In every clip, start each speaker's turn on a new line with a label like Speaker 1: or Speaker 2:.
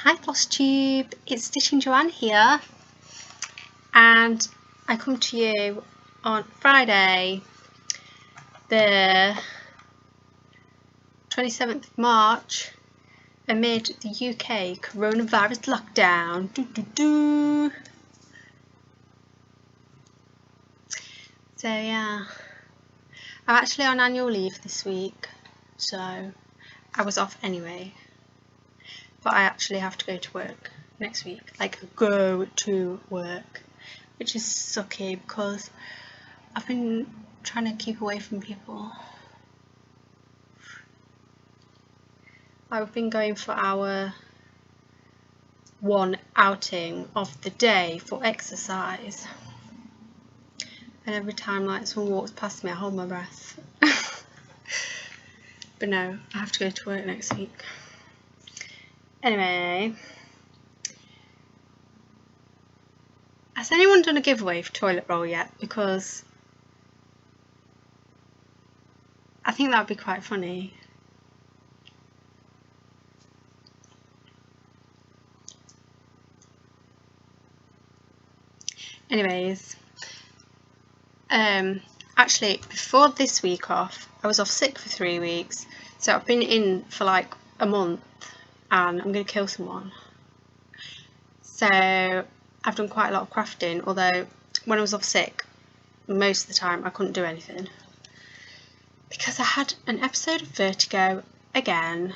Speaker 1: Hi Flosstube, it's Stitching Joanne here, and I come to you on Friday the 27th of March amid the UK coronavirus lockdown. So yeah, I'm actually on annual leave this week, so I was off anyway, but I actually have to go to work next week, like go to work, which is sucky because I've been trying to keep away from people. I've been going for our one outing of the day for exercise, and every time like someone walks past me I hold my breath. But no, I have to go to work next week. Anyway, has anyone done a giveaway for toilet roll yet? Because I think that would be quite funny. Anyways, actually before this week off, I was off sick for 3 weeks, so I've been in for like a month and I'm going to kill someone. So I've done quite a lot of crafting, although when I was off sick, most of the time I couldn't do anything because I had an episode of vertigo again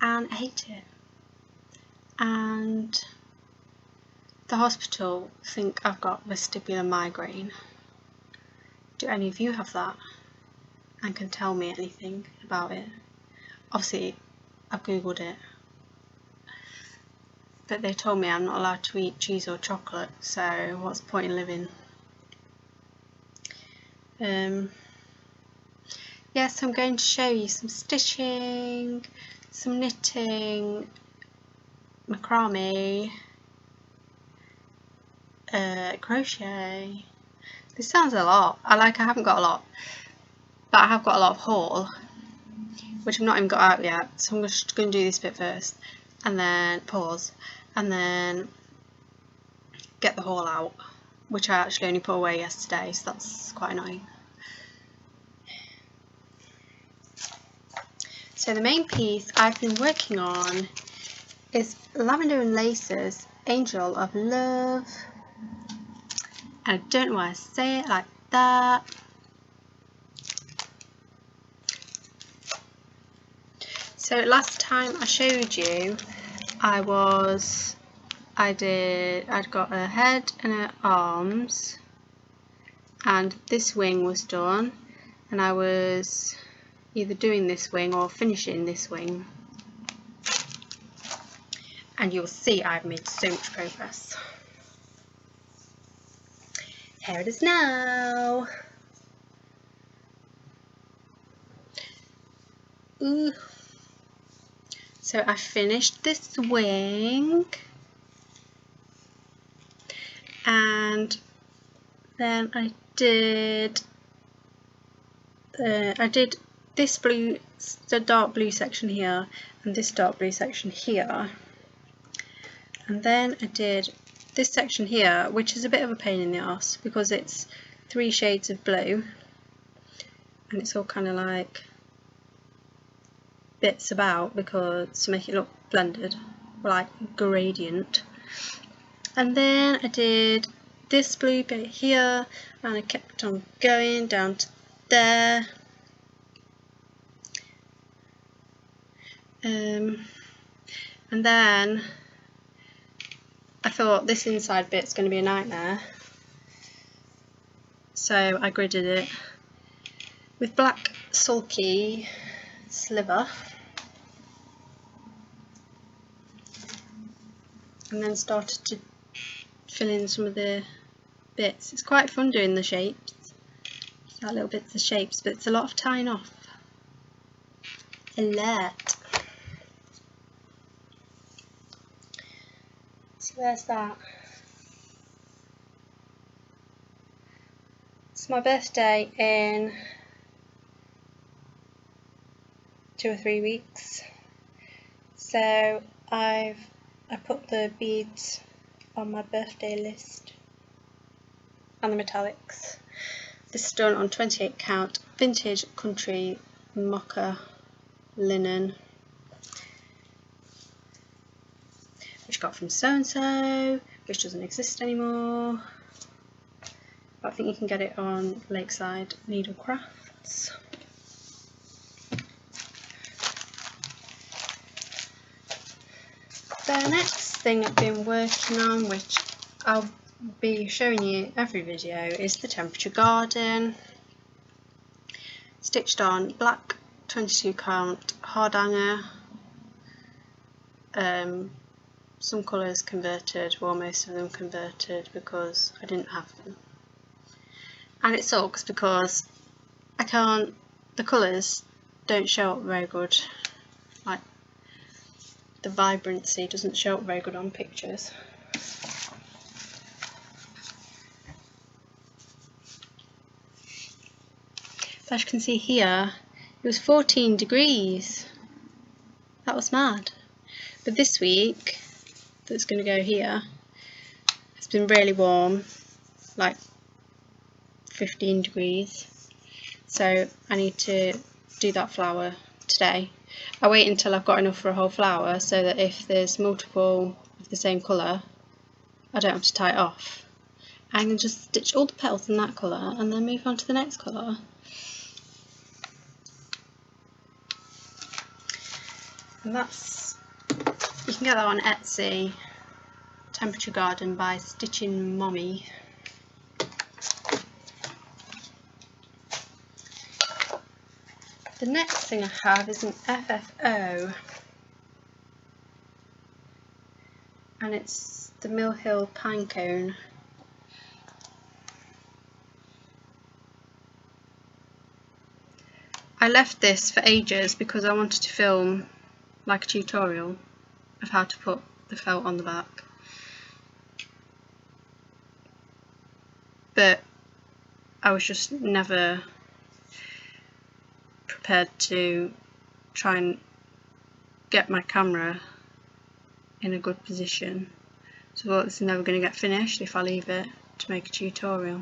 Speaker 1: and I hate it. And the hospital think I've got vestibular migraine. Do any of you have that and can tell me anything about it? Obviously I've googled it, but they told me I'm not allowed to eat cheese or chocolate, so what's the point in living? Yes, I'm going to show you some stitching, some knitting, macrame, crochet. This sounds a lot. I haven't got a lot, but I have got a lot of haul, which I've not even got out yet, so I'm just going to do this bit first and then pause and then get the haul out, which I actually only put away yesterday, so that's quite annoying. So the main piece I've been working on is Lavender and Lace's Angel of Love. I don't know why I say it like that. So last time I showed you, I'd got a head and her arms, and this wing was done, and I was either doing this wing or finishing this wing, and you'll see I've made so much progress. Here it is now. Ooh. So I finished this wing, and then I did this blue, the dark blue section here, and this dark blue section here, and then I did this section here, which is a bit of a pain in the ass because it's 3 shades of blue and it's all kind of like bits about because to make it look blended, like gradient. And then I did this blue bit here and I kept on going down to there. And then I thought this inside bit's going to be a nightmare, so I gridded it with black sulky sliver and then started to fill in some of the bits. It's quite fun doing the shapes, like little bits of shapes, but it's a lot of tying off. A lot. So there's that. It's my birthday in 2 or 3 weeks, so I put the beads on my birthday list and the metallics. This is done on 28 count vintage country mocha linen, which I got from so and so, which doesn't exist anymore. But I think you can get it on Lakeside Needlecrafts. The next thing I've been working on, which I'll be showing you every video, is the temperature garden. Stitched on black 22 count hard hanger, some colours converted, well most of them converted because I didn't have them. And it sucks because the colours don't show up very good, like the vibrancy doesn't show up very good on pictures. So as you can see here, it was 14 degrees. That was mad. But this week, that's going to go here, it's been really warm, like 15 degrees. So I need to do that flower today. I wait until I've got enough for a whole flower so that if there's multiple of the same colour, I don't have to tie it off. I can just stitch all the petals in that colour and then move on to the next colour. And that's, you can get that on Etsy, Temperature Garden by Stitching Mommy. The next thing I have is an FFO, and it's the Mill Hill Pinecone. I left this for ages because I wanted to film like a tutorial of how to put the felt on the back, but I was just never prepared to try and get my camera in a good position, so I thought this is never going to get finished if I leave it to make a tutorial.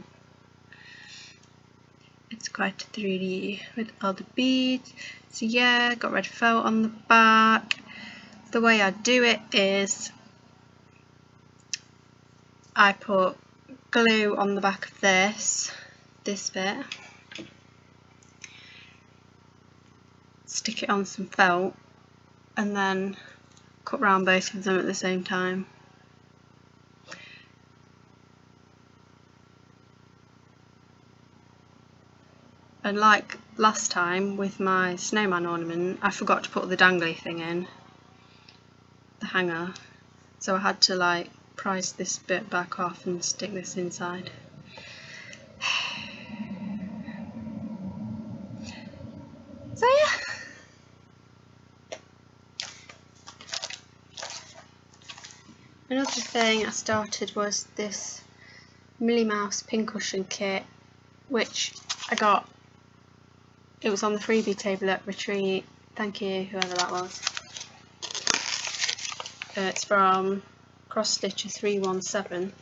Speaker 1: It's quite 3D with all the beads. So yeah, got red felt on the back. The way I do it is I put glue on the back of this bit, stick it on some felt, and then cut round both of them at the same time. And like last time with my snowman ornament, I forgot to put the dangly thing in, the hanger, so I had to like prise this bit back off and stick this inside. So yeah. Another thing I started was this Millie Mouse pincushion kit, which I got. It was on the freebie table at Retreat. Thank you, whoever that was. It's from Cross Stitcher 317.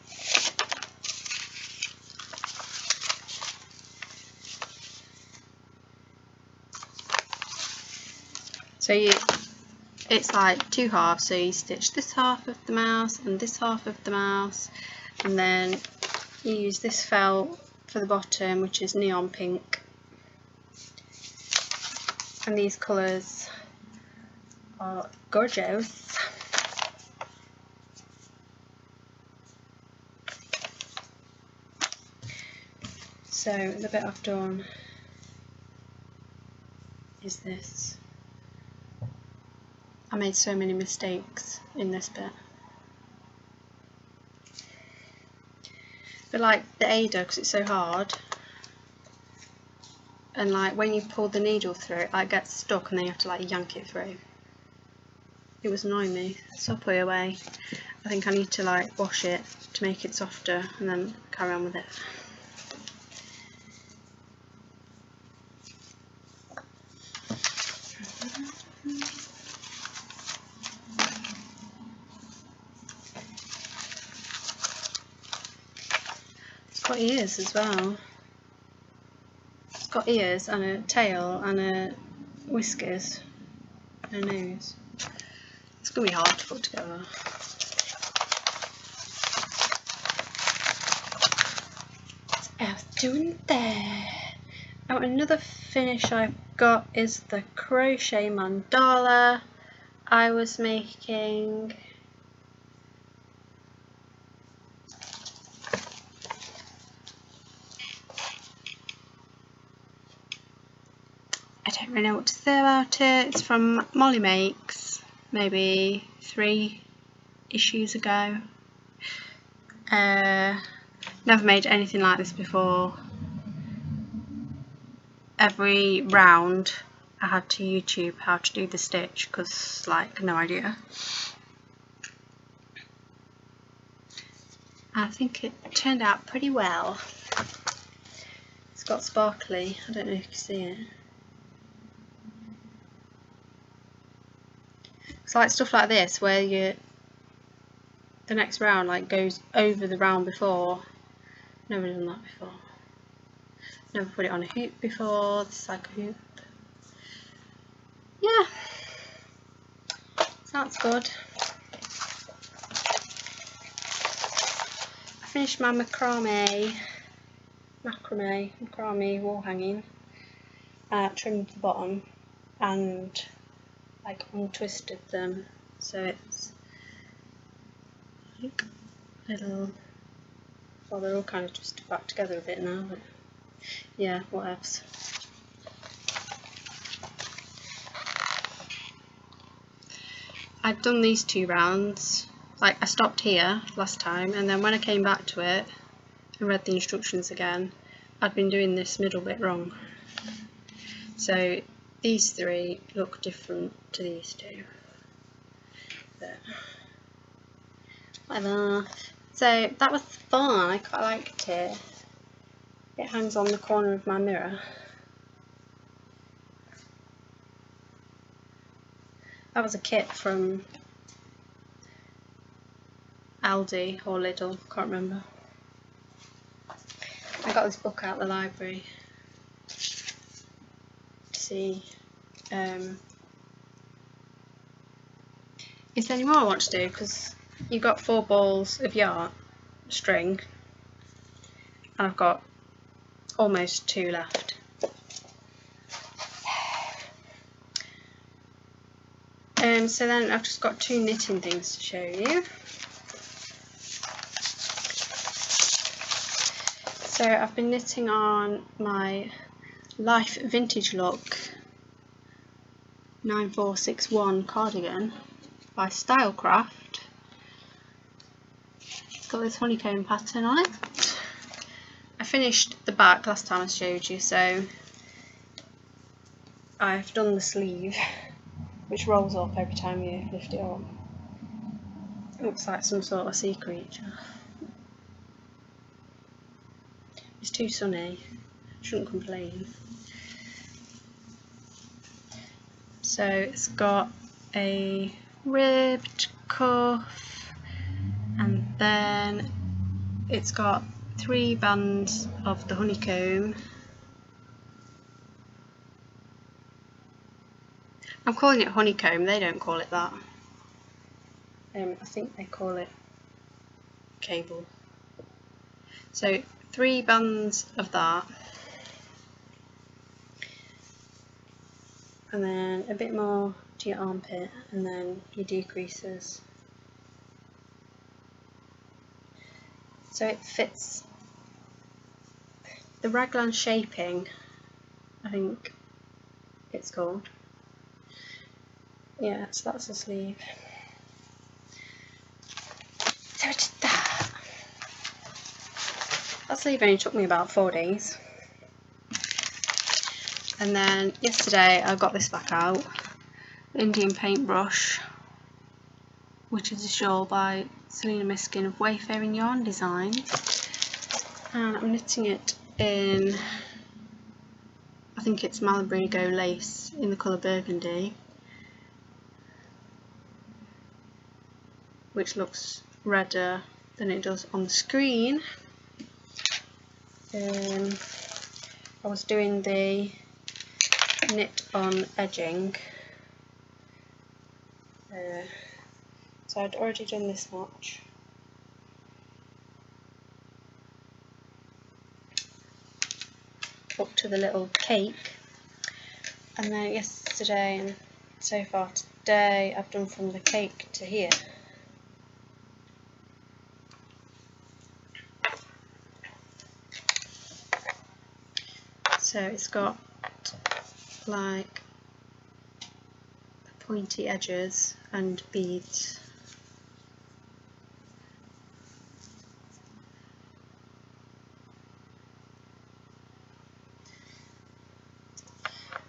Speaker 1: So it's like two halves, so you stitch this half of the mouse and this half of the mouse, and then you use this felt for the bottom, which is neon pink. And these colours are gorgeous. So the bit I've done is this. I made so many mistakes in this bit. But like the Ada, because it's so hard, and like when you pull the needle through it, like gets stuck and then you have to like yank it through. It was annoying me, so I put it away. I think I need to like wash it to make it softer and then carry on with it. got ears as well. It's got ears and a tail and a whiskers and a nose. It's going to be hard to put together. What's else doing there? Oh, another finish I've got is the crochet mandala I was making. I don't really know what to say about it. It's from Molly Makes, maybe 3 issues ago. Never made anything like this before. Every round I had to YouTube how to do the stitch because, like, no idea. I think it turned out pretty well. It's got sparkly, I don't know if you can see it. It's like stuff like this where the next round like goes over the round before. Never done that before. Never put it on a hoop before. This is like a hoop. Yeah, sounds good. I finished my macrame wall hanging. Trimmed the bottom and like untwisted them, so it's like little. Well, they're all kind of twisted back together a bit now, but yeah, what else? I'd done these 2 rounds, like I stopped here last time, and then when I came back to it and read the instructions again, I'd been doing this middle bit wrong. So these 3 look different to these 2. But whatever. So that was fun, I quite liked it. It hangs on the corner of my mirror. That was a kit from Aldi or Lidl, can't remember. I got this book out of the library to see is there any more I want to do, because you've got 4 balls of yarn string and I've got almost 2 left. So then I've just got 2 knitting things to show you. So I've been knitting on my Life Vintage Look 9461 cardigan by Stylecraft. It's got this honeycomb pattern on it. I finished the back last time I showed you, so I've done the sleeve, which rolls up every time you lift it up. It looks like some sort of sea creature. It's too sunny, shouldn't complain. So it's got a ribbed cuff, and then it's got 3 bands of the honeycomb. I'm calling it honeycomb, they don't call it that. I think they call it cable. So 3 bands of that, and then a bit more to your armpit, and then your decreases. So it fits the raglan shaping, I think it's called. Yeah, so that's the sleeve. So I did that. That sleeve only took me about 4 days. And then yesterday I got this back out, Indian paintbrush, which is a shawl by Selena Miskin of Wayfaring Yarn Designs, and I'm knitting it in, I think it's Malabrigo lace in the colour burgundy, which looks redder than it does on the screen. I was doing the knit on edging, so I'd already done this much. Up to the little cake, and then yesterday and so far today I've done from the cake to here. So it's got like pointy edges and beads.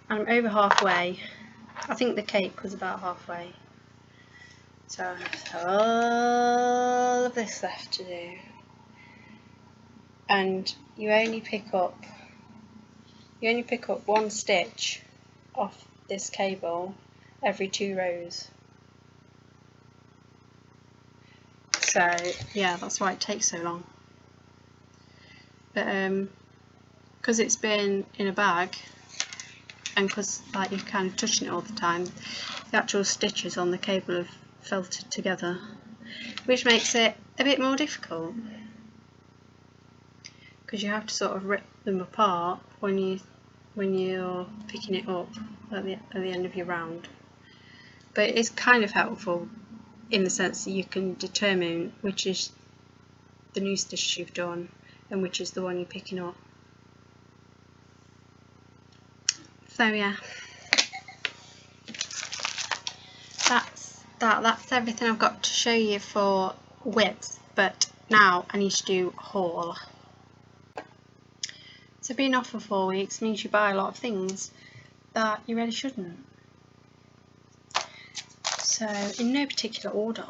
Speaker 1: I'm over halfway. I think the cake was about halfway. So I have all of this left to do. And you only pick up one stitch off this cable every 2 rows. So yeah, that's why it takes so long. But because it's been in a bag, and because like you're kind of touching it all the time, the actual stitches on the cable have felted together, which makes it a bit more difficult because you have to sort of rip them apart when you're picking it up at the end of your round. But it's kind of helpful in the sense that you can determine which is the new stitch you've done and which is the one you're picking up. So yeah, that's everything I've got to show you for width, but now I need to do haul. So being off for 4 weeks means you buy a lot of things that you really shouldn't. So in no particular order,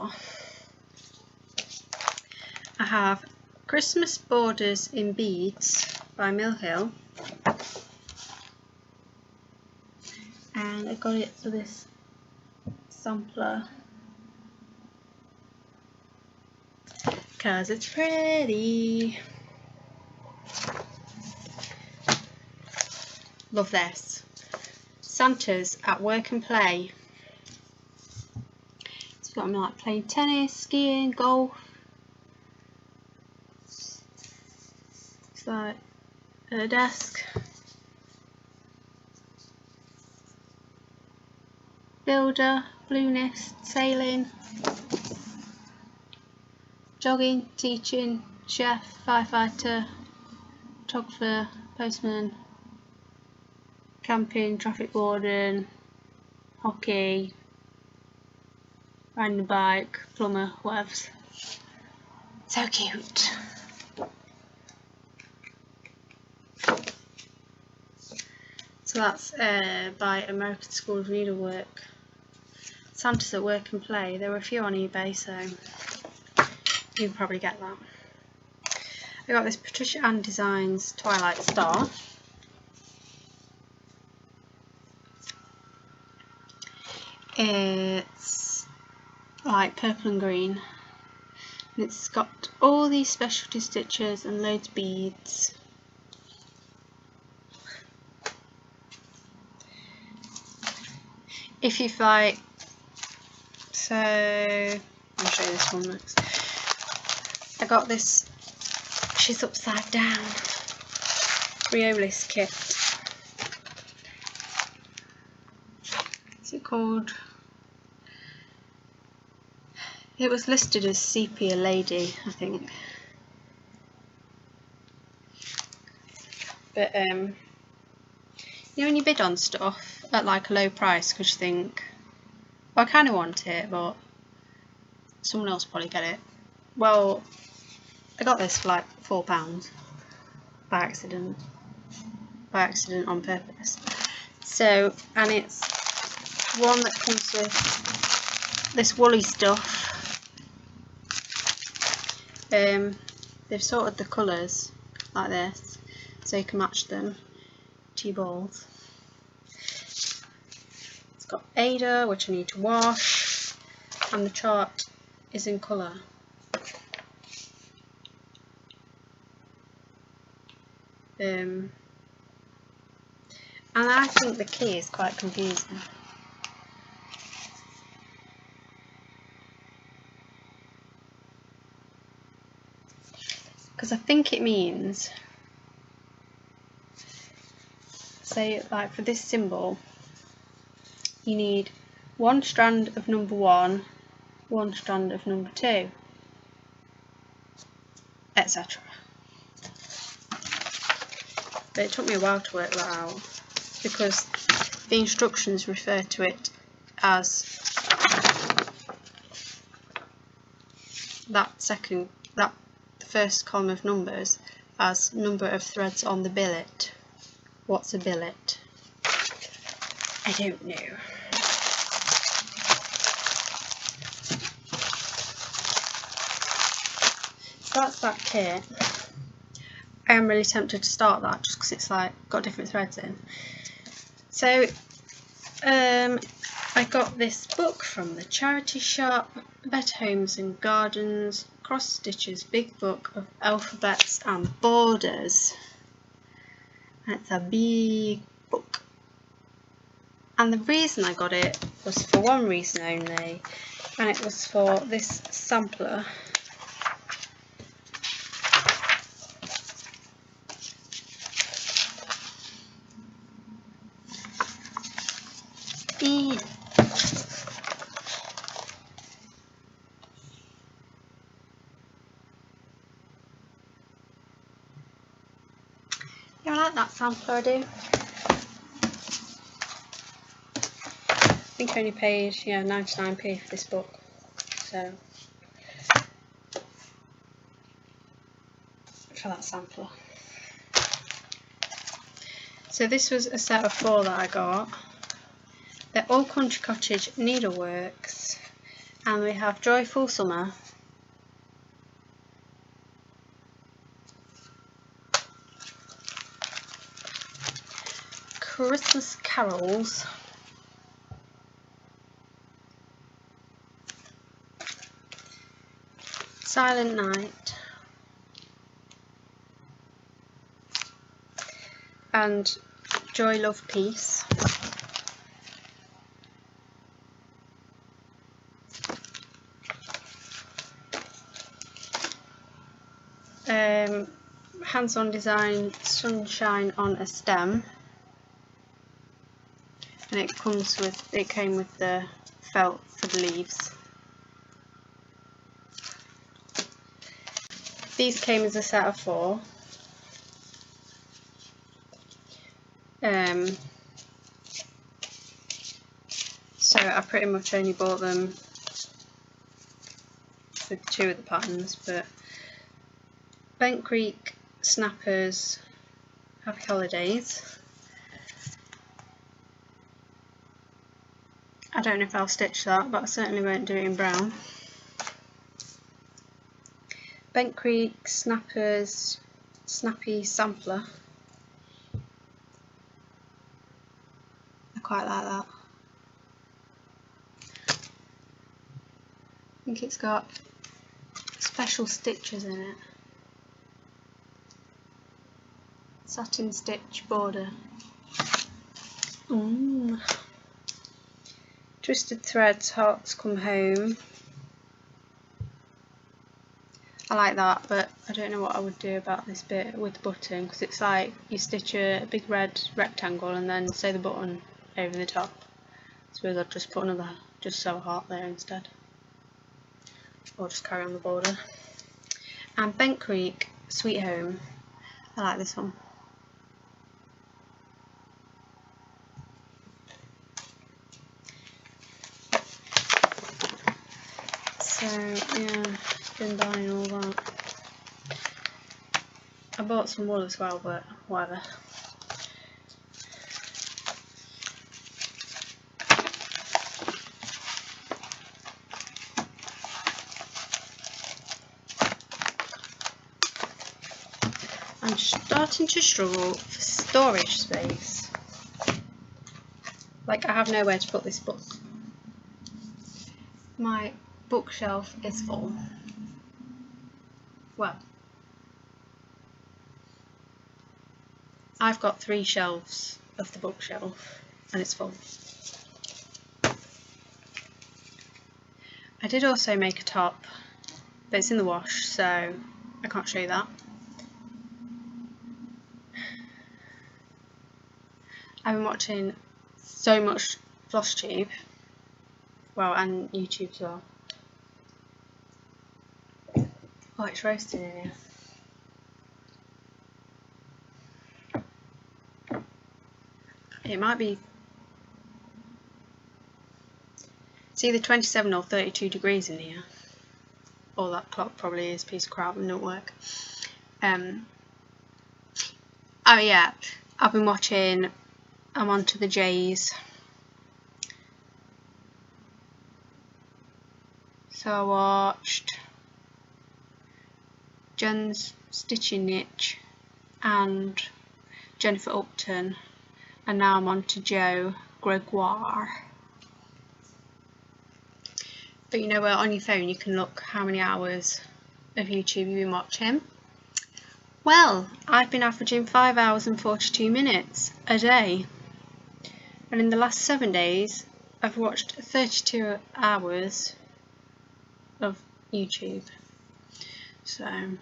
Speaker 1: I have Christmas Borders in Beads by Mill Hill, and I got it for this sampler because it's pretty. Love this. Santa's at Work and Play. It's got them like playing tennis, skiing, golf. It's like a desk. Builder, balloonist, sailing, jogging, teaching, chef, firefighter, photographer, postman, camping, traffic warden, hockey, riding a bike, plumber, whatever. So cute. So that's by American School of Needlework. Santa's at Work and Play. There were a few on eBay, so you can probably get that. I got this Patricia Ann Designs Twilight Star. It's like purple and green, and it's got all these specialty stitches and loads of beads. If you've like, so I'll show you this one next. I got this She's Upside Down Riolis kit. What's it called? It was listed as Sepia Lady, I think. But you know when you bid on stuff at like a low price because you think, well, I kind of want it, but someone else will probably get it. Well, I got this for like £4 by accident on purpose. So, and it's one that comes with this woolly stuff. They've sorted the colours like this so you can match them to your balls. It's got Ada, which I need to wash, and the chart is in colour. And I think the key is quite confusing. Because I think it means, say like for this symbol, you need one strand of number 1, one strand of number 2, etc. But it took me a while to work that out, because the instructions refer to it as that first column of numbers as number of threads on the billet. What's a billet? I don't know. So that's that kit. I am really tempted to start that just because it's like got different threads in. So I got this book from the charity shop, Better Homes and Gardens, Cross Stitches Big Book of Alphabets and Borders. And it's a big book. And the reason I got it was for one reason only, and it was for this sampler. Yeah, I like that sampler, I do. I think I only paid 99p for this book, so for that sampler. So this was a set of 4 that I got. They're all Country Cottage needleworks, and we have Joyful Summer, Christmas Carols, Silent Night, and Joy, Love, Peace. Hands-on design, Sunshine on a Stem, and it came with the felt for the leaves. These came as a set of 4. So I pretty much only bought them for 2 of the patterns, but Bent Creek, Snappers, Happy Holidays. I don't know if I'll stitch that, but I certainly won't do it in brown. Bent Creek, Snappers, Snappy Sampler. I quite like that. I think it's got special stitches in it. Satin stitch border. Twisted Threads, Hearts Come Home. I like that, but I don't know what I would do about this bit with the button, because it's like you stitch a big red rectangle and then sew the button over the top. I suppose I'd just put sew a heart there instead, or just carry on the border. And Bent Creek, Sweet Home. I like this one. So yeah, been buying all that. I bought some wool as well, but whatever. I'm starting to struggle for storage space. Like, I have nowhere to put this book. My bookshelf is full. Well, I've got 3 shelves of the bookshelf and it's full. I did also make a top, but it's in the wash, so I can't show you that. I've been watching so much Flosstube, well, and YouTube as well. Oh, it's roasting in here. It might be, it's either 27 or 32 degrees in here. Or that clock probably is a piece of crap and don't work. Oh yeah, I've been watching, I'm on to the J's. So I watched Jen's Stitching Niche and Jennifer Upton, and now I'm on to Joe Gregoire. But you know where on your phone you can look how many hours of YouTube you've been watching? Well, I've been averaging 5 hours and 42 minutes a day, and in the last 7 days I've watched 32 hours of YouTube. So I'm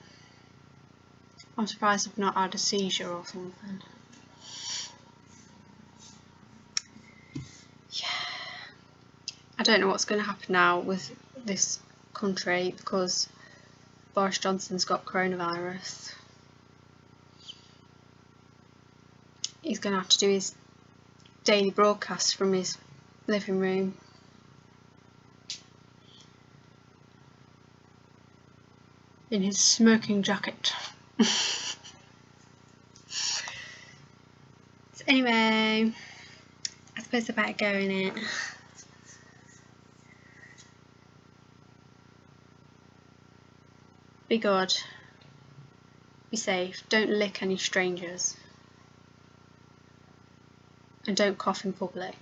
Speaker 1: surprised I've not had a seizure or something. Yeah, I don't know what's going to happen now with this country because Boris Johnson's got coronavirus. He's going to have to do his daily broadcast from his living room. In his smoking jacket. So anyway, I suppose I better go in it. Be good. Be safe. Don't lick any strangers. And don't cough in public.